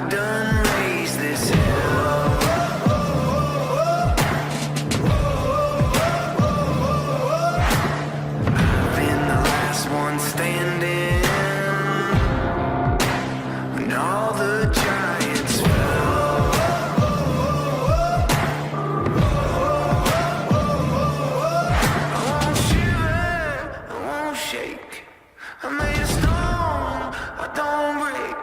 I done raised this hell. I've been the last one standing when all the giants fell. I won't shiver, I won't shake. I'm made of stone, I don't break.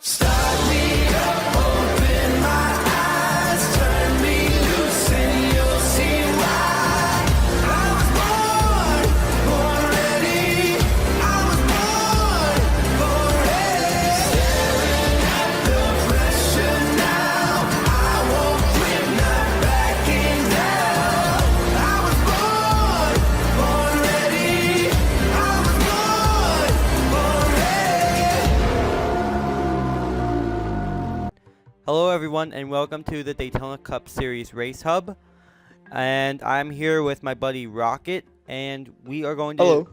Start me up, open my eyes, turn me loose and you'll see why. I was born ready. I was born ready. Staring at the pressure now, I won't quit, not backing down. I was born ready. I was born ready. Hello everyone and welcome to the Daytona Cup Series Race Hub. And I'm here with my buddy Rocket, and we are going to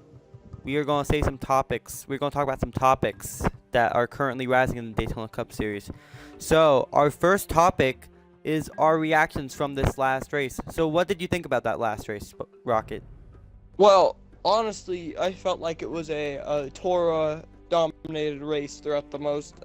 say some topics. We're going to talk about some topics that are currently rising in the Daytona Cup Series. So, our first topic is our reactions from this last race. So, what did you think about that last race, Rocket? Well, honestly, I felt like it was a Torah-dominated race throughout the most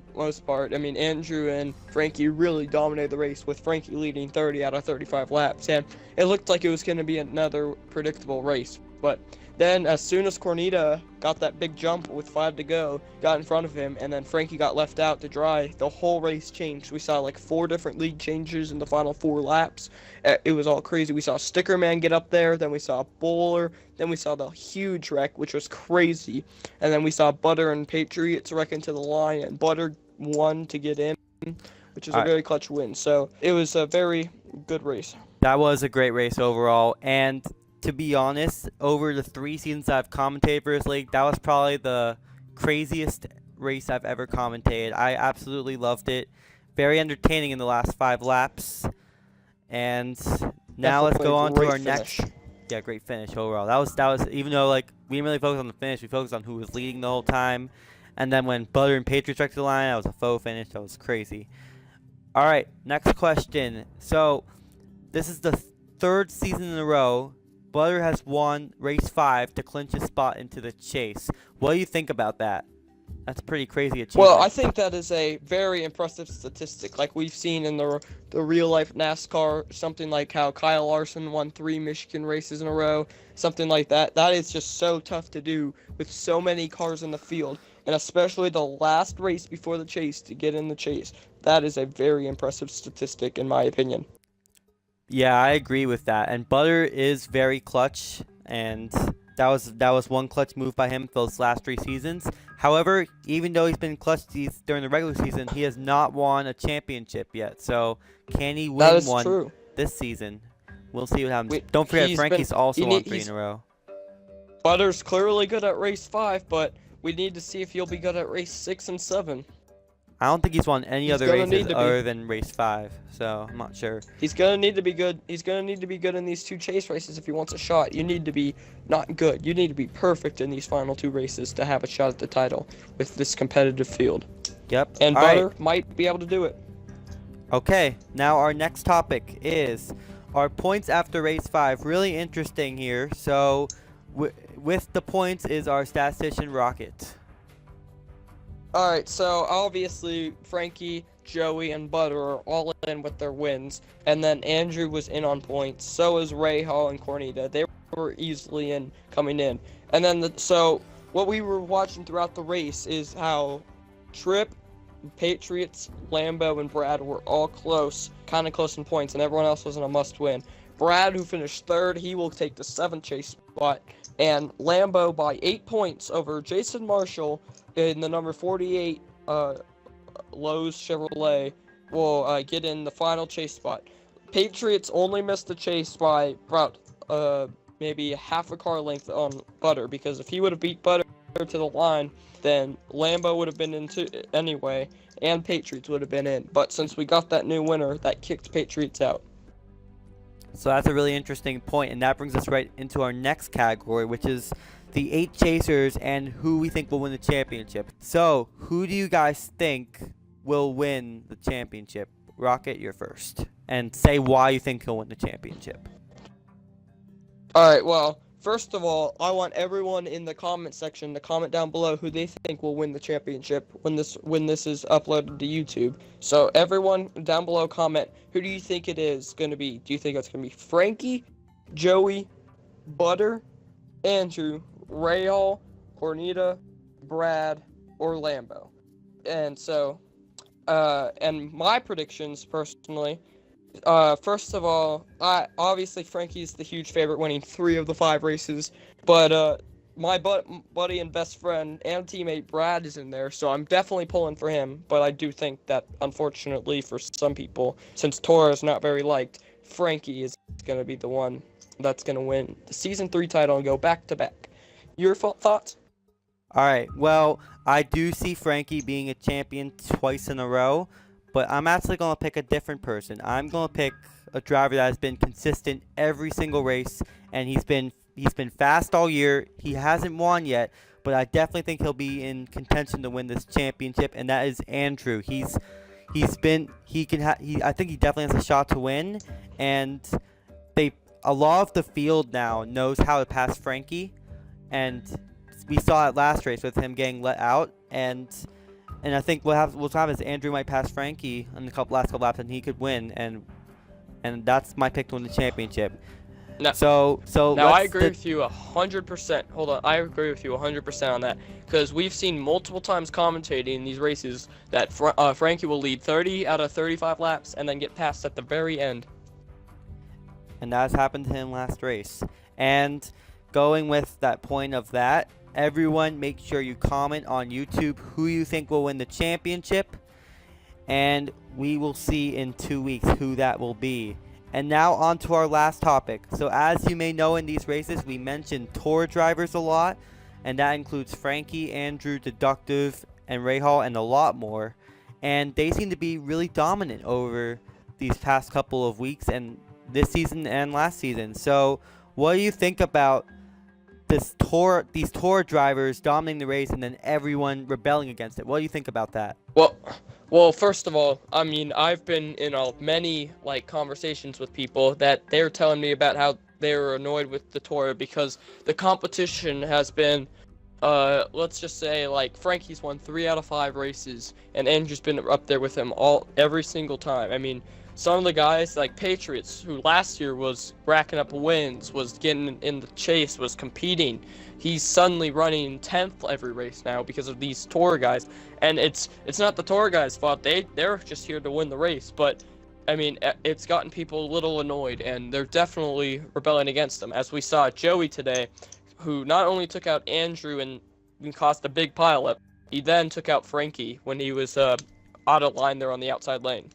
part. I mean, Andrew and Frankie really dominated the race, with Frankie leading 30 out of 35 laps, and it looked like it was going to be another predictable race. But then, as soon as Cornita got that big jump with 5 to go, got in front of him, and then Frankie got left out to dry, the whole race changed. We saw like 4 different lead changes in the final 4 laps. It was all crazy. We saw Sticker Man get up there, then we saw Bowler, then we saw the huge wreck, which was crazy, and then we saw Butter and Patriots wreck into the line, and Butter won to get in, which is a very clutch win. So it was a very good race. That was a great race overall, and to be honest, over the 3 seasons I've commentated for this league, that was probably the craziest race I've ever commentated. I absolutely loved it. Very entertaining in the last 5 laps. And now let's go on to our next. Yeah, great finish overall. That was even though like we didn't really focus on the finish, we focused on who was leading the whole time. And then when Butter and Patriots wrecked the line, that was a faux finish. That was crazy. All right, next question. So this is the 3rd season in a row Butter has won race 5 to clinch his spot into the chase. What do you think about that? That's a pretty crazy achievement. Well, I think that is a very impressive statistic, like we've seen in the real-life NASCAR, something like how Kyle Larson won 3 Michigan races in a row, something like that. That is just so tough to do with so many cars in the field, and especially the last race before the chase to get in the chase. That is a very impressive statistic, in my opinion. Yeah, I agree with that. And Butter is very clutch, and that was one clutch move by him for those last 3 seasons. However, even though he's been clutch during the regular season, he has not won a championship yet. So, can he win one this season? We'll see what happens. Don't forget, Frankie's also won 3 in a row. Butter's clearly good at race 5, but we need to see if he'll be good at race 6 and 7. I don't think he's won any other races other than race 5, so I'm not sure. He's gonna need to be good. He's gonna need to be good in these 2 chase races if he wants a shot. You need to be not good. You need to be perfect in these final 2 races to have a shot at the title with this competitive field. Yep. And Butter might be able to do it. Okay, now our next topic is our points after race 5. Really interesting here. So, with the points is our statistician Rocket. Alright, so obviously Frankie, Joey, and Butter are all in with their wins, and then Andrew was in on points, so is Ray Hall and Cornita. They were easily coming in. And then, so what we were watching throughout the race is how Tripp, Patriots, Lambo, and Brad were all close, kind of close in points, and everyone else was in a must-win. Brad, who finished 3rd, he will take the 7th chase spot, and Lambo by 8 points over Jason Marshall in the number 48 Lowe's Chevrolet will get in the final chase spot. Patriots only missed the chase by about maybe half a car length on Butter, because if he would have beat Butter to the line, then Lambo would have been in anyway, and Patriots would have been in. But since we got that new winner, that kicked Patriots out. So that's a really interesting point, and that brings us right into our next category, which is the 8 chasers and who we think will win the championship. So, who do you guys think will win the championship? Rocket, you're first. And say why you think he'll win the championship. Alright, well, first of all, I want everyone in the comment section to comment down below who they think will win the championship when this is uploaded to YouTube. So everyone down below comment, who do you think it is going to be? Do you think it's going to be Frankie, Joey, Butter, Andrew, Rahal, Cornita, Brad, or Lambo? And so, and my predictions personally, first of all, obviously Frankie's the huge favorite, winning 3 of the 5 races, but my buddy and best friend and teammate Brad is in there, so I'm definitely pulling for him. But I do think that, unfortunately for some people, since Toro is not very liked, Frankie is going to be the one that's going to win the Season 3 title and go back-to-back. Your thoughts? Alright, well, I do see Frankie being a champion twice in a row, but I'm actually going to pick a different person. I'm going to pick a driver that has been consistent every single race, and he's been fast all year. He hasn't won yet, but I definitely think he'll be in contention to win this championship, and that is Andrew. I think he definitely has a shot to win, and a lot of the field now knows how to pass Frankie, and we saw it last race with him getting let out, and I think what'll happen is Andrew might pass Frankie in the last couple laps, and he could win, and that's my pick to win the championship. No, so I agree with you 100%. Hold on, I agree with you 100% on that, because we've seen multiple times commentating in these races that Frankie will lead 30 out of 35 laps and then get passed at the very end. And that's happened to him last race. And going with that point of that, everyone make sure you comment on YouTube who you think will win the championship, and we will see in 2 weeks who that will be. And now on to our last topic. So as you may know, in these races we mentioned tour drivers a lot, and that includes Frankie, Andrew, Deductive, and Rahal, and a lot more. And they seem to be really dominant over these past couple of weeks, and this season and last season. So what do you think about these tour drivers dominating the race and then everyone rebelling against it? What do you think about that? Well, first of all, I mean, I've been in many conversations with people that they're telling me about how they were annoyed with the tour because the competition has been, let's just say, Frankie's won 3 out of 5 races, and Andrew's been up there with him every single time. I mean, some of the guys like Patriots, who last year was racking up wins, was getting in the chase, was competing, he's suddenly running 10th every race now because of these tour guys. And it's not the tour guys' fault. They're just here to win the race. But I mean, it's gotten people a little annoyed, and they're definitely rebelling against them. As we saw Joey today, who not only took out Andrew and caused a big pileup, he then took out Frankie when he was out of line there on the outside lane.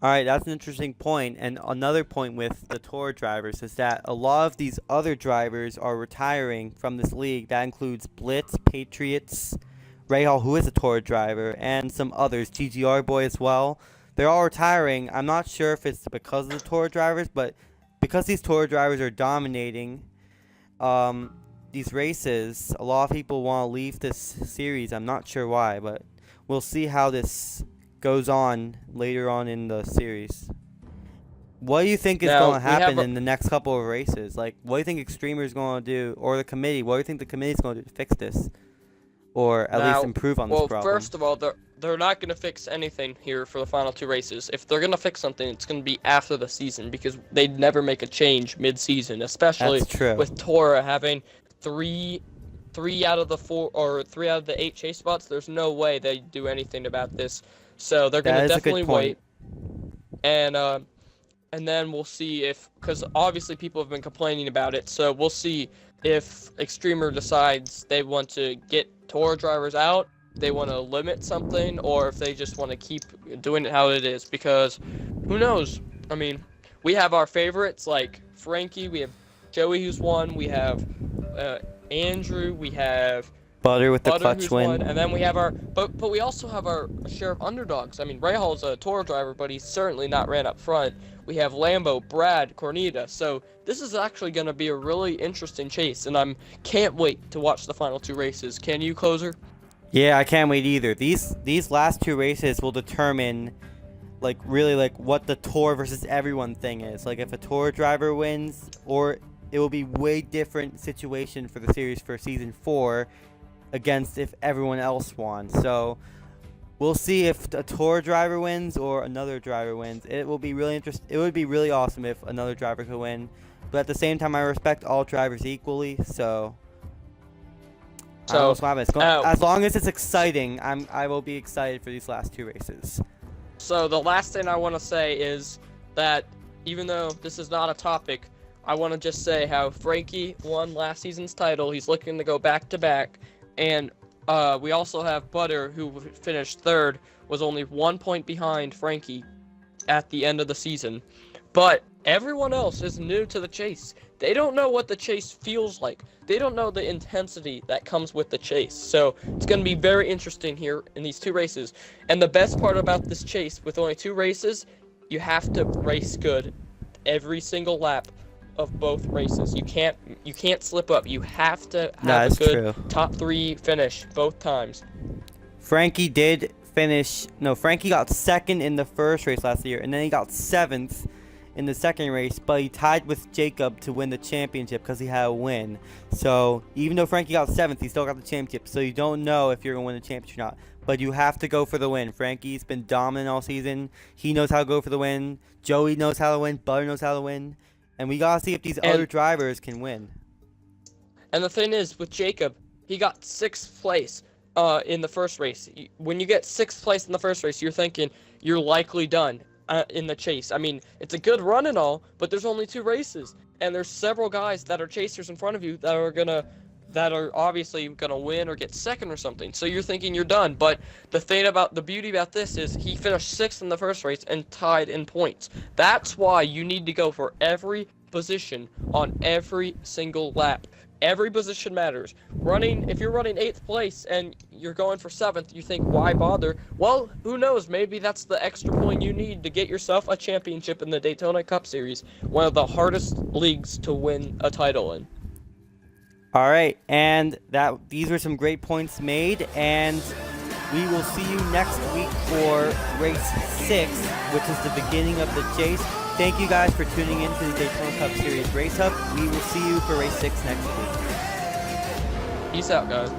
Alright, that's an interesting point. And another point with the tour drivers is that a lot of these other drivers are retiring from this league. That includes Blitz, Patriots, Rahal, who is a tour driver, and some others, GGR Boy as well. They're all retiring. I'm not sure if it's because of the tour drivers, but because these tour drivers are dominating these races, a lot of people want to leave this series. I'm not sure why, but we'll see how this goes on later on in the series. What do you think is going to happen in the next couple of races? What do you think Extremer is going to do, or the committee? What do you think the committee is going to do to fix this, or at least improve on this problem? Well, first of all, they're not going to fix anything here for the final 2 races. If they're going to fix something, it's going to be after the season, because they'd never make a change mid-season, especially with Tora having 3 out of the 4 or 3 out of the 8 chase spots. There's no way they'd do anything about this. So they're going to definitely wait, and then we'll see because obviously people have been complaining about it, so we'll see if Extremer decides they want to get tour drivers out, they want to limit something, or if they just want to keep doing it how it is, because who knows? I mean, we have our favorites like Frankie, we have Joey who's won, we have Andrew, we have Butter with the clutch win. And then we have but we also have our share of underdogs. I mean, Rahal's a tour driver, but he's certainly not ran up front. We have Lambo, Brad, Cornita. So this is actually going to be a really interesting chase, and can't wait to watch the final 2 races. Can you, Closer? Yeah, I can't wait either. These last two races will determine really what the tour versus everyone thing is. Like if a tour driver wins, or it will be way different situation for the series for season 4 against if everyone else won. So we'll see if a tour driver wins or another driver wins. It will be really interesting. It would be really awesome if another driver could win. But at the same time, I respect all drivers equally. So as long as it's exciting, I will be excited for these last two races. So the last thing I want to say is that even though this is not a topic, I want to just say how Frankie won last season's title. He's looking to go back to back, and we also have Butter, who finished third, was only 1 point behind Frankie at the end of the season. But everyone else is new to the chase. They don't know what the chase feels like. They don't know the intensity that comes with the chase. So it's going to be very interesting here in these two races. And the best part about this chase, with only two races, you have to race good every single lap of both races. You can't slip up. You have to have a good top 3 finish both times. Frankie did finish. No, Frankie got second in the first race last year, and then he got 7th in the second race, but he tied with Jacob to win the championship because he had a win. So even though Frankie got 7th, he still got the championship. So you don't know if you're going to win the championship or not, but you have to go for the win. Frankie's been dominant all season. He knows how to go for the win. Joey knows how to win. Butter knows how to win. And we got to see if these other drivers can win. And the thing is, with Jacob, he got 6th place in the first race. When you get 6th place in the first race, you're thinking you're likely done in the chase. I mean, it's a good run and all, but there's only 2 races. And there's several guys that are chasers in front of you that are obviously gonna win or get second or something. So you're thinking you're done. But the beauty about this is he finished 6th in the first race and tied in points. That's why you need to go for every position on every single lap. Every position matters. If you're running 8th place and you're going for 7th, you think, why bother? Well, who knows? Maybe that's the extra point you need to get yourself a championship in the Daytona Cup Series, one of the hardest leagues to win a title in. All right, and these were some great points made, and we will see you next week for race 6, which is the beginning of the chase. Thank you guys for tuning in to the Daytona Cup Series Race Hub. We will see you for race 6 next week. Peace out, guys.